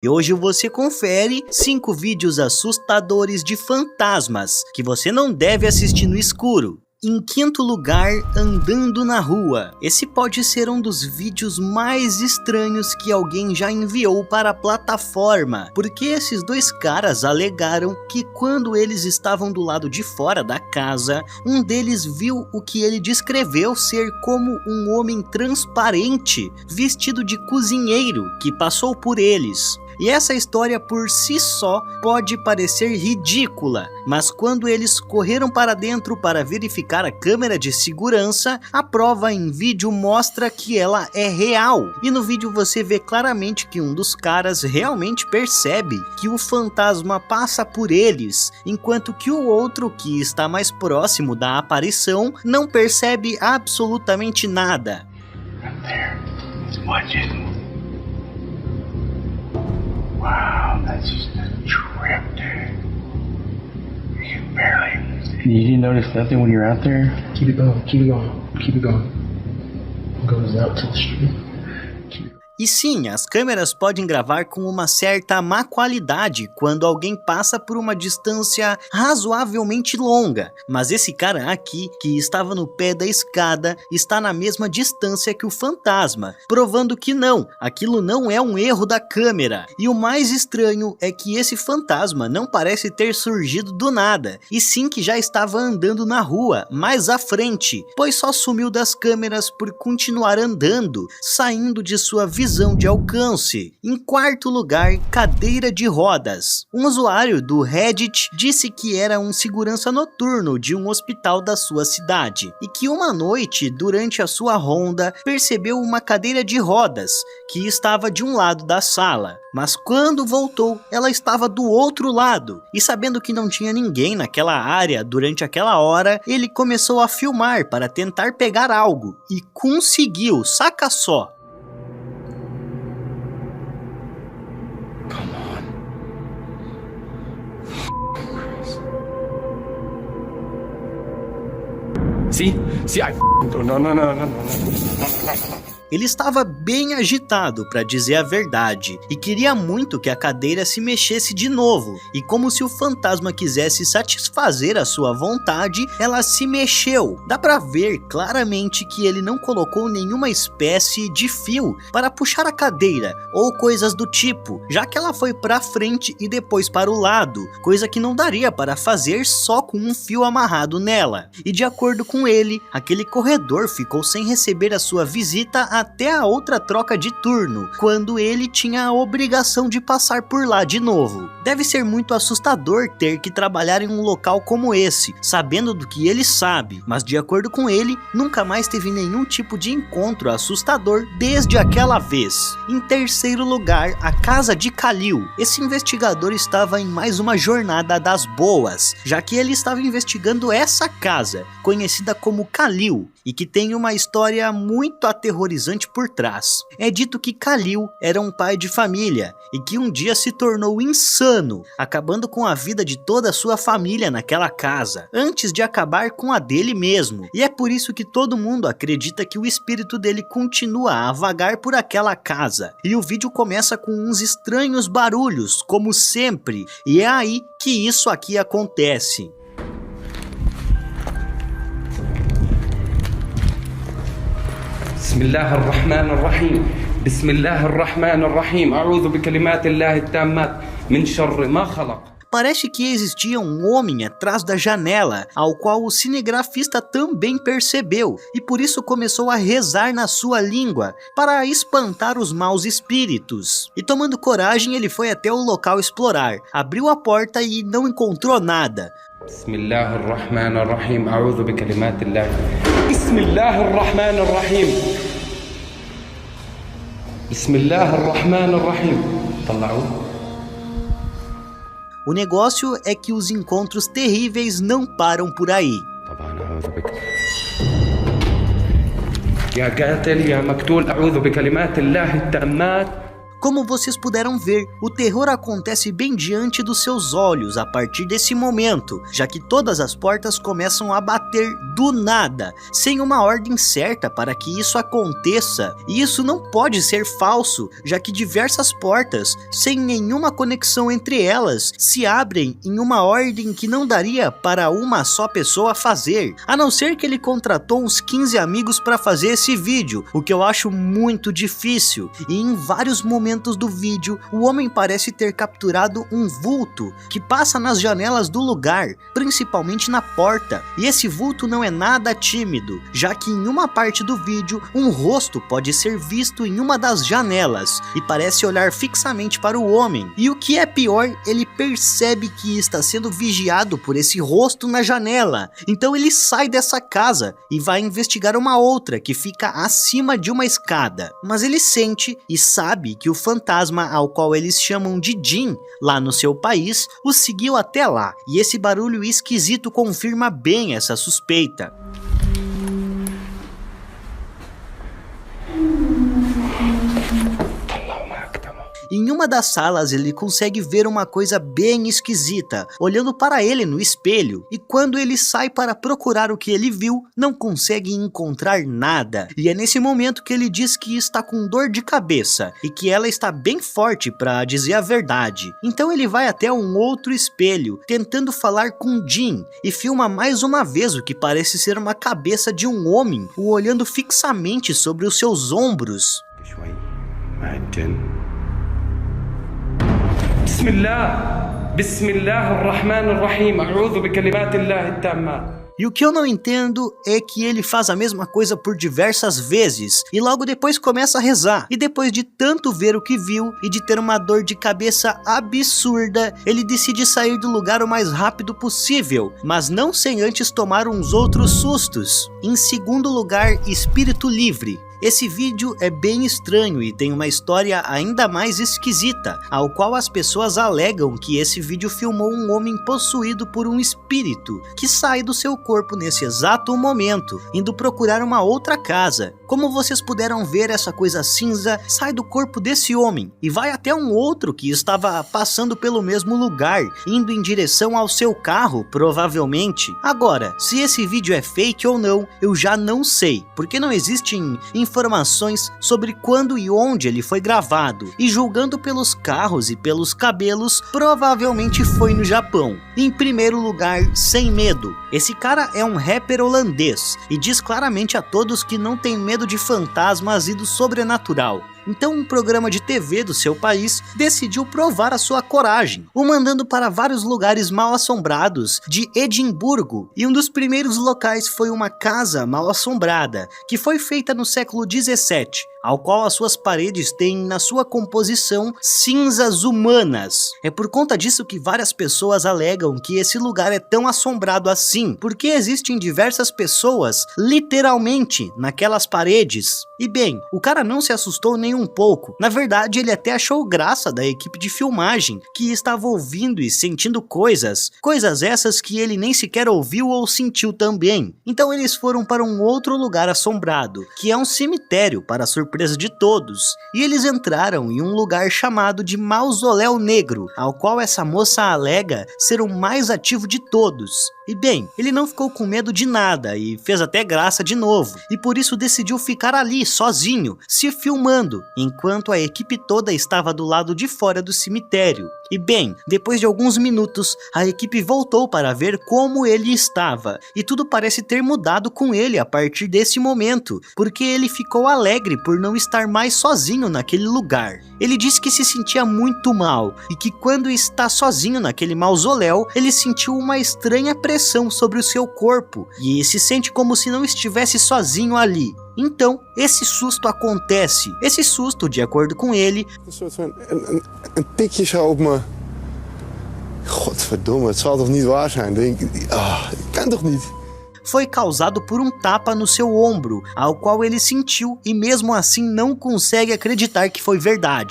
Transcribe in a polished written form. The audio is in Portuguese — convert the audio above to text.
E hoje você confere 5 vídeos assustadores de fantasmas que você não deve assistir no escuro. Em quinto lugar, andando na rua. Esse pode ser um dos vídeos mais estranhos que alguém já enviou para a plataforma, porque esses dois caras alegaram que quando eles estavam do lado de fora da casa, um deles viu o que ele descreveu ser como um homem transparente, vestido de cozinheiro, que passou por eles. E essa história por si só pode parecer ridícula, mas quando eles correram para dentro para verificar a câmera de segurança, a prova em vídeo mostra que ela é real. E no vídeo você vê claramente que um dos caras realmente percebe que o fantasma passa por eles, enquanto que o outro, que está mais próximo da aparição, não percebe absolutamente nada. I'm there. It's watching. Wow, that's just a trip, dude. You can barely. You didn't notice nothing when you're out there? Keep it going, keep it going, keep it going. Goes out to the street. E sim, as câmeras podem gravar com uma certa má qualidade quando alguém passa por uma distância razoavelmente longa, mas esse cara aqui, que estava no pé da escada, está na mesma distância que o fantasma, provando que não, aquilo não é um erro da câmera. E o mais estranho é que esse fantasma não parece ter surgido do nada, e sim que já estava andando na rua, mais à frente, pois só sumiu das câmeras por continuar andando, saindo de sua visão de alcance. Em quarto lugar, cadeira de rodas. Um usuário do Reddit disse que era um segurança noturno de um hospital da sua cidade e que uma noite, durante a sua ronda, percebeu uma cadeira de rodas que estava de um lado da sala, mas quando voltou, ela estava do outro lado, e sabendo que não tinha ninguém naquela área durante aquela hora, ele começou a filmar para tentar pegar algo e conseguiu, saca só. See, I no. Ele estava bem agitado, para dizer a verdade, e queria muito que a cadeira se mexesse de novo, e como se o fantasma quisesse satisfazer a sua vontade, ela se mexeu. Dá para ver claramente que ele não colocou nenhuma espécie de fio para puxar a cadeira, ou coisas do tipo, já que ela foi para frente e depois para o lado, coisa que não daria para fazer só com um fio amarrado nela. E de acordo com ele, aquele corredor ficou sem receber a sua visita até a outra troca de turno, quando ele tinha a obrigação de passar por lá de novo. Deve ser muito assustador ter que trabalhar em um local como esse, sabendo do que ele sabe, mas de acordo com ele, nunca mais teve nenhum tipo de encontro assustador desde aquela vez. Em terceiro lugar, a casa de Khalil. Esse investigador estava em mais uma jornada das boas, já que ele estava investigando essa casa, conhecida como Khalil, e que tem uma história muito aterrorizante por trás. É dito que Khalil era um pai de família e que um dia se tornou insano, acabando com a vida de toda a sua família naquela casa, antes de acabar com a dele mesmo. E é por isso que todo mundo acredita que o espírito dele continua a vagar por aquela casa. E o vídeo começa com uns estranhos barulhos, como sempre, e é aí que isso aqui acontece. بسم الله الرحمن الرحيم بسم الله الرحمن الرحيم أعوذ بكلمات الله التامات من شر ما خلق. Parece que existia um homem atrás da janela, ao qual o cinegrafista também percebeu, e por isso começou a rezar na sua língua, para espantar os maus espíritos. E tomando coragem, ele foi até o local explorar, abriu a porta e não encontrou nada. بسم الله الرحمن الرحيم أعوذ بكلمات الله بسم الله الرحمن الرحيم بسم الله الرحمن الرحيم طلعوا. O negócio é que os encontros terríveis não param por aí. طبعا أعوذ بك يا قاتل يا مقتول أعوذ بكلمات الله التامات. Como vocês puderam ver, o terror acontece bem diante dos seus olhos a partir desse momento, já que todas as portas começam a bater do nada, sem uma ordem certa para que isso aconteça. E isso não pode ser falso, já que diversas portas, sem nenhuma conexão entre elas, se abrem em uma ordem que não daria para uma só pessoa fazer, a não ser que ele contratou uns 15 amigos para fazer esse vídeo, o que eu acho muito difícil. E em vários momentos do vídeo, o homem parece ter capturado um vulto que passa nas janelas do lugar, principalmente na porta, e esse vulto não é nada tímido, já que em uma parte do vídeo, um rosto pode ser visto em uma das janelas, e parece olhar fixamente para o homem, e o que é pior, ele percebe que está sendo vigiado por esse rosto na janela, então ele sai dessa casa e vai investigar uma outra que fica acima de uma escada, mas ele sente e sabe que o fantasma ao qual eles chamam de Jin, lá no seu país, o seguiu até lá, e esse barulho esquisito confirma bem essa suspeita. Em uma das salas ele consegue ver uma coisa bem esquisita, olhando para ele no espelho, e quando ele sai para procurar o que ele viu, não consegue encontrar nada, e é nesse momento que ele diz que está com dor de cabeça, e que ela está bem forte para dizer a verdade. Então ele vai até um outro espelho, tentando falar com Jin, e filma mais uma vez o que parece ser uma cabeça de um homem, o olhando fixamente sobre os seus ombros. Bismillahirrahmanirrahim. A'udhu bikalimatillahi tammat. E o que eu não entendo é que ele faz a mesma coisa por diversas vezes, e logo depois começa a rezar, e depois de tanto ver o que viu, e de ter uma dor de cabeça absurda, ele decide sair do lugar o mais rápido possível, mas não sem antes tomar uns outros sustos. Em segundo lugar, espírito livre. Esse vídeo é bem estranho e tem uma história ainda mais esquisita, ao qual as pessoas alegam que esse vídeo filmou um homem possuído por um espírito, que sai do seu corpo nesse exato momento, indo procurar uma outra casa. Como vocês puderam ver, essa coisa cinza sai do corpo desse homem, e vai até um outro que estava passando pelo mesmo lugar, indo em direção ao seu carro, provavelmente. Agora, se esse vídeo é fake ou não, eu já não sei, porque não existem informações sobre quando e onde ele foi gravado, e julgando pelos carros e pelos cabelos, provavelmente foi no Japão. Em primeiro lugar, Sem Medo. Esse cara é um rapper holandês e diz claramente a todos que não tem medo de fantasmas e do sobrenatural. Então um programa de TV do seu país decidiu provar a sua coragem, o mandando para vários lugares mal assombrados de Edimburgo, e um dos primeiros locais foi uma casa mal assombrada, que foi feita no século 17, ao qual as suas paredes têm na sua composição cinzas humanas. É por conta disso que várias pessoas alegam que esse lugar é tão assombrado assim, porque existem diversas pessoas, literalmente, naquelas paredes. E bem, o cara não se assustou nem um pouco. Na verdade, ele até achou graça da equipe de filmagem, que estava ouvindo e sentindo coisas essas que ele nem sequer ouviu ou sentiu também. Então eles foram para um outro lugar assombrado, que é um cemitério, para surpresa de todos, e eles entraram em um lugar chamado de Mausoléu Negro, ao qual essa moça alega ser o mais ativo de todos. E bem, ele não ficou com medo de nada e fez até graça de novo, e por isso decidiu ficar ali sozinho, se filmando, enquanto a equipe toda estava do lado de fora do cemitério. E bem, depois de alguns minutos, a equipe voltou para ver como ele estava, e tudo parece ter mudado com ele a partir desse momento, porque ele ficou alegre por não estar mais sozinho naquele lugar. Ele disse que se sentia muito mal, e que quando está sozinho naquele mausoléu, ele sentiu uma estranha pressão sobre o seu corpo, e se sente como se não estivesse sozinho ali. Então, esse susto acontece. Esse susto, de acordo com ele, een tikje zo op me. Godverdomme, het zal toch niet waar zijn? Kan toch niet? foi causado por um tapa no seu ombro, ao qual ele sentiu e mesmo assim não consegue acreditar que foi verdade.